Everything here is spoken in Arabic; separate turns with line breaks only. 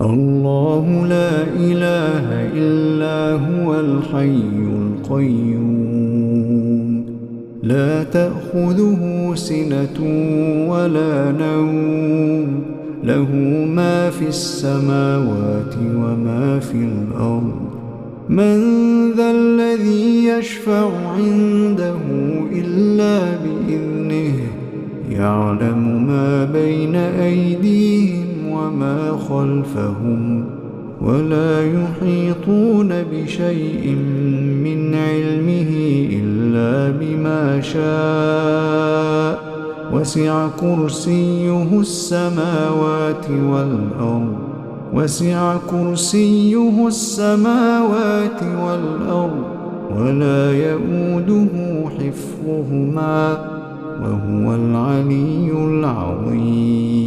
الله لا إله إلا هو الحي القيوم لا تأخذه سنة ولا نوم له ما في السماوات وما في الأرض من ذا الذي يشفع عنده إلا بإذنه يعلم ما بين أيديهم وما خلفهم ولا يحيطون بشيء من علمه إلا بما شاء وسع كرسيه السماوات والأرض ولا يؤوده حفظهما وهو العلي العظيم.